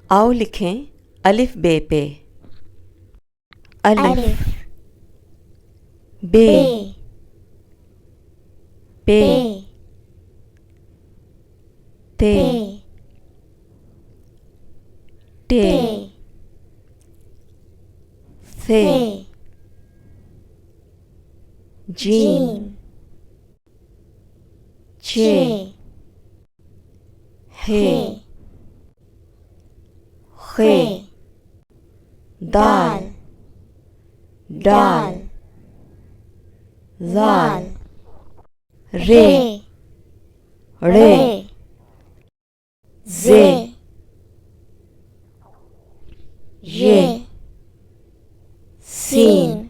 आओ लिखें अलिफ बे पे। अलिफ अलिफ बे बे पे ते ते टे ते थे थे जीम जीम चे चे हे हे खे खे दाल दाल डाल जाल रे रे रे रे जे जे ये ये सीन सीन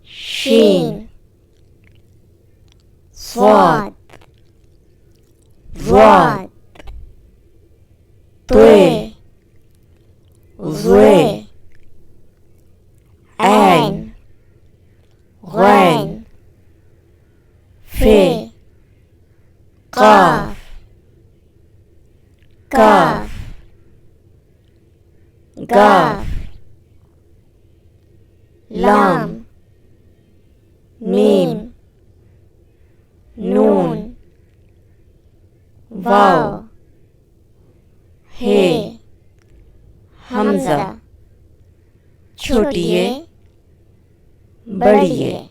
शीन शीन स्वाद स्वाद वाद वाद त्वे त्वे ज़्वे ज़्वे ऐन ऐन गैन गैन फे फे काफ काफ गाफ गाफ लाम लाम मीम मीम नून नून वाव वाव हे हे हमजा हमजा छोटिए छोटिए बड़िए।